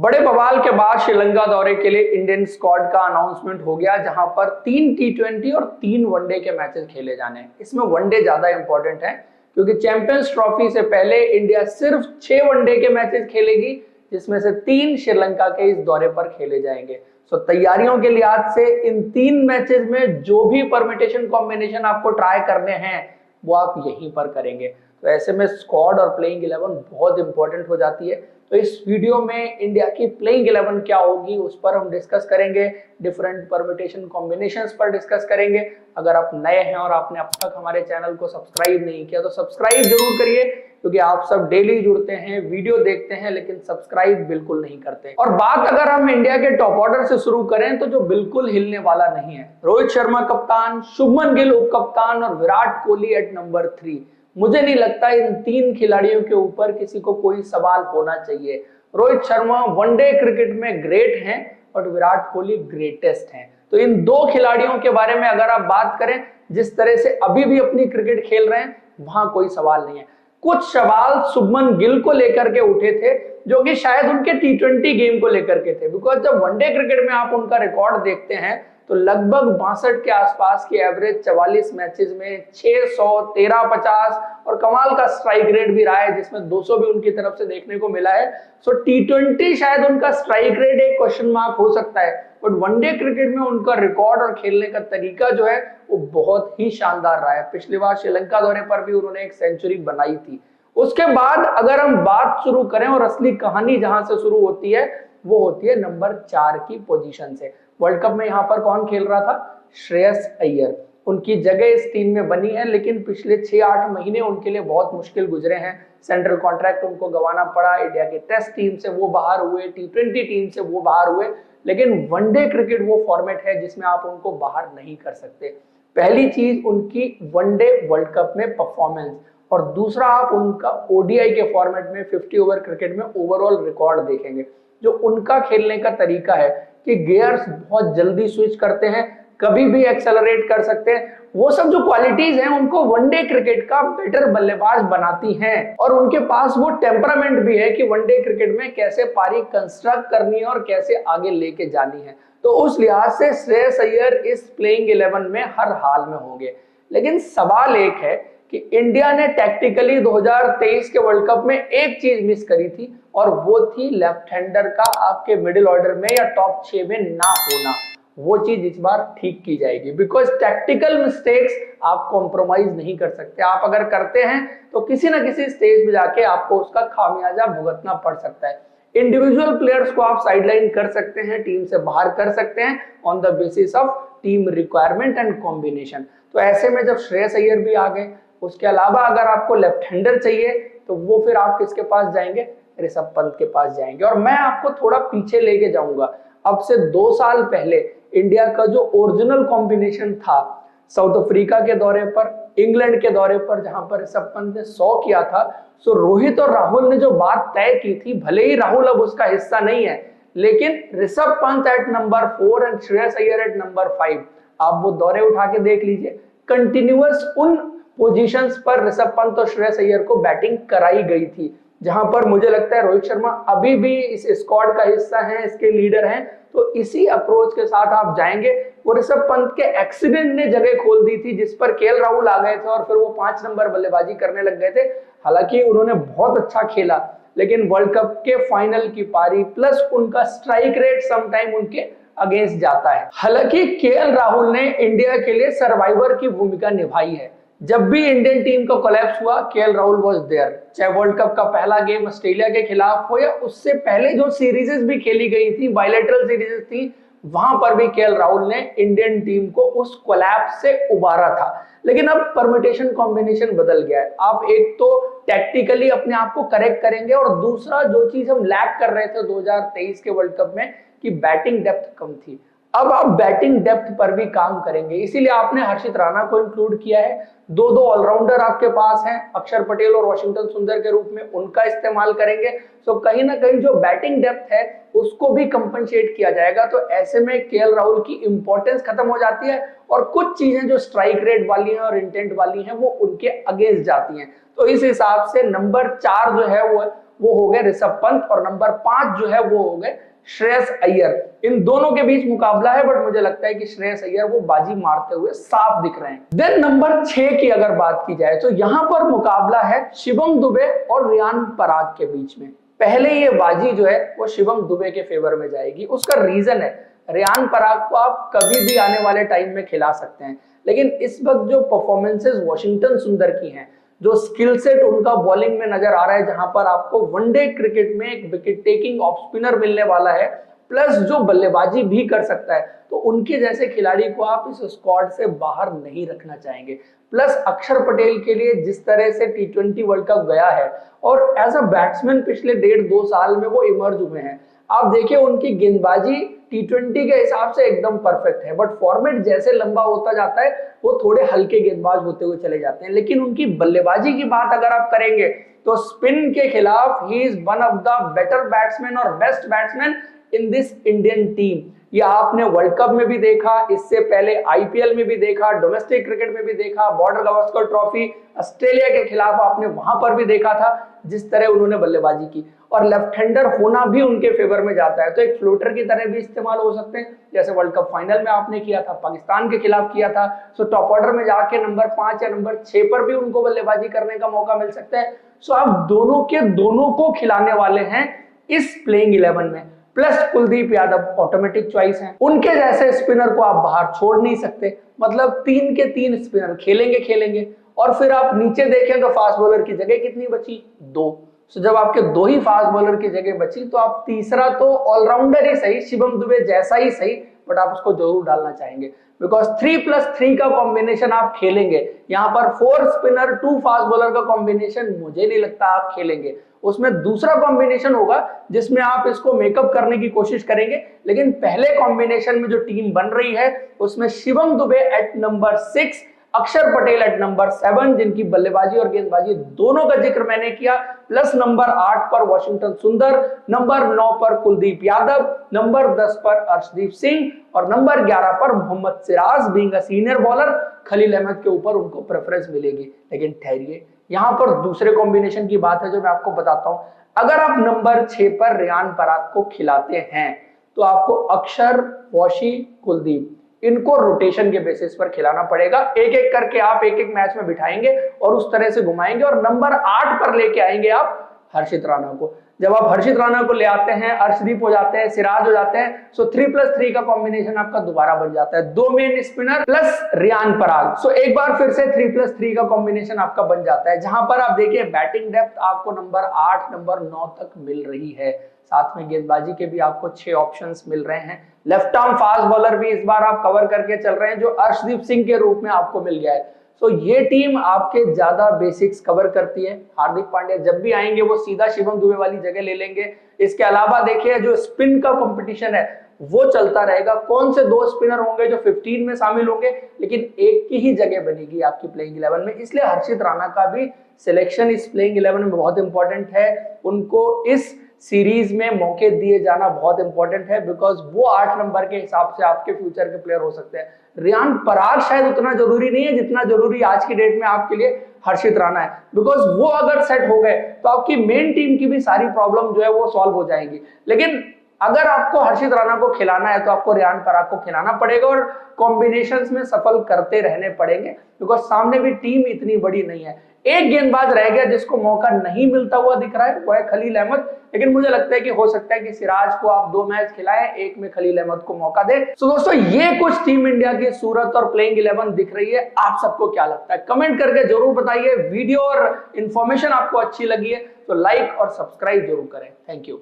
बड़े बवाल के बाद श्रीलंका दौरे के लिए इंडियन स्क्वाड का अनाउंसमेंट हो गया, जहां पर 3 टी20 और 3 वनडे के मैचेस खेले जाने हैं। इसमें वनडे ज्यादा इंपॉर्टेंट है क्योंकि चैंपियंस ट्रॉफी से पहले इंडिया सिर्फ 6 वनडे के मैचेस खेलेगी, जिसमें से 3 श्रीलंका के इस दौरे पर खेले जाएंगे। सो तैयारियों के लिहाज से इन 3 मैचेस में जो भी परमिटेशन कॉम्बिनेशन आपको ट्राई करने हैं वो आप यहीं पर करेंगे। तो ऐसे में स्क्वाड और प्लेइंग 11 बहुत इंपॉर्टेंट हो जाती है। तो इस वीडियो में इंडिया की प्लेइंग 11 क्या होगी उस पर हम डिस्कस करेंगे, डिफरेंट परमिटेशन कॉम्बिनेशंस पर डिस्कस करेंगे। अगर आप नए हैं और आपने अब तक हमारे चैनल को सब्सक्राइब नहीं किया तो सब्सक्राइब जरूर करिए, क्योंकि आप सब डेली जुड़ते हैं, वीडियो देखते हैं, लेकिन सब्सक्राइब बिल्कुल नहीं करते। और बात अगर हम इंडिया के टॉप ऑर्डर से शुरू करें तो जो बिल्कुल हिलने वाला नहीं है, रोहित शर्मा कप्तान, शुभमन गिल उप कप्तान और विराट कोहली एट नंबर 3। मुझे नहीं लगता इन 3 खिलाड़ियों के ऊपर किसी को कोई सवाल होना चाहिए। रोहित शर्मा वनडे क्रिकेट में ग्रेट हैं और विराट कोहली ग्रेटेस्ट हैं। तो इन 2 खिलाड़ियों के बारे में अगर आप बात करें, जिस तरह से अभी भी अपनी क्रिकेट खेल रहे हैं, वहां कोई सवाल नहीं है। कुछ सवाल शुभमन गिल को लेकर के उठे थे जो कि शायद उनके टी20 गेम को लेकर के थे, बिकॉज जब वनडे क्रिकेट में आप उनका रिकॉर्ड देखते हैं तो लगभग 62 के आसपास की एवरेज 44 मैचेस में 600, 1350 और कमाल का स्ट्राइक रेट भी रहा है, जिसमें 200 भी उनकी तरफ से देखने को मिला है। सो टी20 शायद उनका स्ट्राइक रेट एक क्वेश्चन मार्क हो सकता है, बट वनडे क्रिकेट में उनका रिकॉर्ड और खेलने का तरीका जो है वो बहुत ही शानदार रहा है। पिछली बार श्रीलंका दौरे पर भी उन्होंने एक सेंचुरी बनाई थी। उसके बाद अगर हम बात शुरू करें और असली कहानी जहां से शुरू होती है वो होती है नंबर 4 की पोजीशन से। वर्ल्ड कप में यहाँ पर कौन खेल रहा था? श्रेयस अय्यर। उनकी जगह इस टीम में बनी है, लेकिन पिछले 6-8 महीने उनके लिए बहुत मुश्किल गुजरे हैं। सेंट्रल कॉन्ट्रैक्ट उनको गंवाना पड़ा, इंडिया के टेस्ट टीम से वो बाहर हुए, टी20 टीम से वो बाहर हुए, लेकिन वनडे क्रिकेट वो फॉर्मेट है जिसमें आप उनको बाहर नहीं कर सकते। पहली चीज उनकी वनडे वर्ल्ड कप में परफॉर्मेंस, और दूसरा आप उनका ओडीआई के फॉर्मेट में 50 ओवर क्रिकेट में ओवरऑल रिकॉर्ड देखेंगे। जो उनका खेलने का तरीका है कि गियर्स बहुत जल्दी स्विच करते हैं, कभी भी एक्सेलरेट कर सकते हैं, वो सब जो क्वालिटीज हैं उनको वनडे क्रिकेट का बेटर बल्लेबाज बनाती हैं। और उनके पास वो टेम्परामेंट भी है कि वनडे क्रिकेट में कैसे पारी कंस्ट्रक्ट करनी है और कैसे आगे लेके जानी है। तो उस लिहाज से श्रेयस अय्यर इस प्लेइंग 11 में हर हाल में होंगे। लेकिन सवाल एक है कि इंडिया ने टैक्टिकली 2023 के वर्ल्ड कप में एक चीज मिस करी थी, और वो थी लेफ्ट हैंडर का आपके मिडिल ऑर्डर में या टॉप 6 में ना होना। वो चीज इस बार ठीक की जाएगी, बिकॉज टैक्टिकल मिस्टेक्स आप कॉम्प्रोमाइज नहीं कर सकते। आप अगर करते हैं तो किसी ना किसी स्टेज पे जाके आपको उसका खामियाजा भुगतना पड़ सकता है। इंडिविजुअल प्लेयर्स को आप साइडलाइन कर सकते हैं, टीम से बाहर कर सकते हैं on the basis of team requirement and combination. तो ऐसे में जब श्रेयस अय्यर भी आ गए, उसके अलावा अगर आपको लेफ्ट हैंडर चाहिए तो वो फिर आप किसके पास जाएंगे? ऋषभ पंत के पास जाएंगे। और मैं आपको थोड़ा पीछे लेके जाऊंगा। अब से 2 साल पहले इंडिया का जो ओरिजिनल कॉम्बिनेशन था, साउथ अफ्रीका के दौरे पर, इंग्लैंड के दौरे पर जहां पर ऋषभ पंत ने 100 किया था, सो रोहित और राहुल ने जो बात तय की थी, भले ही राहुल अब उसका हिस्सा नहीं है, लेकिन Rishabh Pant at number 4 and Shreyas Iyer at number 5, आप वो दौरे उठा के देख लीजिए। कंटिन्यूअस उन पोजीशंस पर ऋषभ पंत और श्रेयस अय्यर को बैटिंग कराई गई थी, जहां पर मुझे लगता है रोहित शर्मा अभी भी इस स्क्वाड का हिस्सा है, इसके लीडर हैं। तो इसी अप्रोच के साथ आप जाएंगे। वो ऋषभ पंत के एक्सीडेंट ने जगह खोल दी थी, जिस पर केएल राहुल आ गए थे और फिर वो 5 नंबर बल्लेबाजी करने लग गए थे। हालांकि उन्होंने बहुत अच्छा खेला, लेकिन वर्ल्ड कप के फाइनल की पारी प्लस उनका स्ट्राइक रेट समटाइम उनके अगेंस्ट जाता है। हालांकि केएल राहुल ने इंडिया के लिए सर्वाइवर की भूमिका निभाई है। जब भी इंडियन टीम का कोलैप्स हुआ, केएल राहुल वाज देयर। चाहे वर्ल्ड कप का पहला गेम ऑस्ट्रेलिया के खिलाफ हो या उससे पहले जो सीरीजेस भी खेली गई थी, बायलैटरल सीरीजेस थी, वहां पर भी केएल राहुल ने इंडियन टीम को उस कोलैप्स से उबारा था। लेकिन अब परमिटेशन कॉम्बिनेशन बदल गया है। आप एक तो टैक्टिकली अपने आप को करेक्ट करेंगे, और दूसरा जो चीज हम लैक कर रहे थे 2023 के वर्ल्ड कप में कि बैटिंग डेप्थ कम थी, अब आप बैटिंग डेप्थ पर भी काम करेंगे। इसीलिए आपने हर्षित राणा को इंक्लूड किया है। 2 ऑलराउंडर आपके पास हैं, अक्षर पटेल और वाशिंगटन सुंदर के रूप में, उनका इस्तेमाल करेंगे। तो कहीं ना कहीं जो बैटिंग डेप्थ है उसको भी कंपनसेट किया जाएगा। तो ऐसे में केएल राहुल की इंपॉर्टेंस खत्म हो जाती है, और कुछ चीजें जो स्ट्राइक रेट वाली हैं और इंटेंट वाली हैं वो उनके अगेंस्ट जाती हैं। तो इस हिसाब से नंबर 4 जो है वो हो गए ऋषभ पंत और नंबर 5 जो है वो हो गए श्रेयस अय्यर। इन दोनों के बीच मुकाबला है, बट मुझे लगता है कि श्रेयस अय्यर वो बाजी मारते हुए साफ दिख रहे हैं। देन नंबर 6 की अगर बात की जाए तो यहां पर मुकाबला है शिवम दुबे और रियान पराग के बीच में। पहले ये बाजी जो है वो शिवम दुबे के फेवर में जाएगी। उसका रीजन है, रियान पराग को आप कभी भी आने वाले टाइम में खिला सकते हैं, लेकिन इस वक्त जो परफॉर्मेंसेस वॉशिंगटन सुंदर की हैं, जो स्किल सेट उनका बॉलिंग में नजर आ रहा है, जहां पर आपको वनडे क्रिकेट में एक विकेट टेकिंग ऑफ स्पिनर मिलने वाला है, प्लस जो बल्लेबाजी भी कर सकता है, तो उनके जैसे खिलाड़ी को आप इस स्क्वाड से बाहर नहीं रखना चाहेंगे। प्लस अक्षर पटेल के लिए जिस तरह से T20 वर्ल्ड कप गया है और एज अ बैट्समैन पिछले 1.5-2 साल में वो इमर्ज हुए हैं, आप देखिए उनकी गेंदबाजी T20 के हिसाब से एकदम परफेक्ट है, बट फॉर्मेट जैसे लंबा होता जाता है वो थोड़े हल्के गेंदबाज होते हुए चले जाते हैं। लेकिन उनकी बल्लेबाजी की बात अगर आप करेंगे तो स्पिन के खिलाफ he is one of the better batsman और best batsman in this Indian team. ये आपने वर्ल्ड कप में भी देखा, इससे पहले IPL में भी देखा, डोमेस्टिक क्रिकेट में भी देखा, बॉर्डर गावस्कर ट्रॉफी ऑस्ट्रेलिया के खिलाफ आपने वहां पर भी देखा था जिस तरह उन्होंने बल्लेबाजी की। और लेफ्ट हैंडर होना भी उनके फेवर में जाता है, तो एक फ्लोटर की तरह भी इस्तेमाल हो सकते हैं, जैसे वर्ल्ड कप फाइनल में आपने किया था, पाकिस्तान के खिलाफ किया था। सो टॉप ऑर्डर में जाके नंबर 5 या नंबर 6 पर भी उनको बल्लेबाजी करने का मौका मिल सकता है। सो आप दोनों के दोनों को खिलाने वाले हैं इस प्लेइंग 11 में। Plus Kuldeep Yadav automatic choice हैं, उनके जैसे स्पिनर को आप बाहर छोड़ नहीं सकते। मतलब 3 के 3 स्पिनर खेलेंगे। और फिर आप नीचे देखें तो फास्ट बॉलर की जगह कितनी बची? 2। तो जब आपके 2 ही फास्ट बॉलर की जगह बची तो आप तीसरा तो ऑलराउंडर ही सही, शिवम दुबे जैसा ही सही, बट आप उसको जरूर डालना चाहेंगे, बिकॉज 3+3 का कॉम्बिनेशन आप खेलेंगे। यहाँ पर 4 स्पिनर 2 फास्ट बॉलर का कॉम्बिनेशन मुझे नहीं लगता आप खेलेंगे। उसमें दूसरा कॉम्बिनेशन होगा जिसमें आप इसको मेकअप करने की कोशिश करेंगे, लेकिन पहले कॉम्बिनेशन में जो टीम बन रही है उसमें शिवम दुबे एट नंबर 6, अक्षर पटेल एट नंबर 7, जिनकी बल्लेबाजी और गेंदबाजी दोनों का जिक्र मैंने किया, प्लस नंबर 8 पर वॉशिंगटन सुंदर, नंबर 9 पर कुलदीप यादव, नंबर 10 पर अर्शदीप सिंह और नंबर 11 पर Mohammed Siraj. Being a senior bowler, Khaleel Ahmed के ऊपर उनको प्रेफरेंस मिलेगी। लेकिन ठहरिए, यहाँ पर दूसरे कॉम्बिनेशन की बात है जो मैं आपको बताता हूं। अगर आप नंबर 6 पर रियान पराग को खिलाते हैं तो आपको अक्षर, वॉशी, कुलदीप इनको रोटेशन के बेसिस पर खिलाना पड़ेगा। एक एक करके आप एक मैच में बिठाएंगे और उस तरह से घुमाएंगे और नंबर 8 पर लेके आएंगे आप हर्षित राणा को। जब आप हर्षित राणा को ले आते हैं, अर्शदीप हो जाते हैं, सिराज हो जाते हैं, सो 3+3 का कॉम्बिनेशन आपका दोबारा बन जाता है। 2 main spinner plus Riyan Parag, सो एक बार फिर से 3+3 का कॉम्बिनेशन आपका बन जाता है, जहां पर आप देखिए बैटिंग डेप्थ आपको नंबर 8, नंबर 9 तक मिल रही है। साथ में गेंदबाजी के भी आपको 6 ऑप्शंस मिल रहे हैं। लेफ्ट आर्म फास्ट बॉलर भी इस बार आप कवर करके चल रहे हैं जो अर्शदीप सिंह के रूप में आपको मिल गया है। तो ये टीम आपके ज्यादा बेसिक्स कवर करती है। हार्दिक पांड्या जब भी आएंगे वो सीधा शिवम दुबे वाली जगह ले लेंगे। इसके अलावा देखिए जो स्पिन का कंपटीशन है वो चलता रहेगा। कौन से 2 स्पिनर होंगे जो 15 में शामिल होंगे, लेकिन एक की ही जगह बनेगी आपकी प्लेइंग 11 में। इसलिए हर्षित राणा का भी सिलेक्शन इस प्लेइंग 11 में बहुत इंपॉर्टेंट है। उनको इस सीरीज में मौके दिए जाना बहुत इंपॉर्टेंट है, बिकॉज वो 8 नंबर के हिसाब से आपके फ्यूचर के प्लेयर हो सकते हैं। रियान पराग शायद उतना जरूरी नहीं है जितना जरूरी आज की डेट में आपके लिए हर्षित राणा है, बिकॉज वो अगर सेट हो गए तो आपकी मेन टीम की भी सारी प्रॉब्लम जो है वो सॉल्व हो जाएंगी। लेकिन अगर आपको हर्षित राणा को खिलाना है तो आपको रियान पराग को खिलाना पड़ेगा और कॉम्बिनेशंस में सफल करते रहने पड़ेंगे, बिकॉज सामने भी टीम इतनी बड़ी नहीं है। एक गेंदबाज रह गया जिसको मौका नहीं मिलता हुआ दिख रहा है, वो है खलील अहमद। लेकिन मुझे लगता है कि हो सकता है कि सिराज को आप 2 मैच खिलाएं, एक में खलील अहमद को मौका दे। तो दोस्तों ये कुछ टीम इंडिया की सूरत और प्लेइंग 11 दिख रही है। आप सबको क्या लगता है कमेंट करके जरूर बताइए। वीडियो और इंफॉर्मेशन आपको अच्छी लगी है तो लाइक और सब्सक्राइब जरूर करें। Thank you.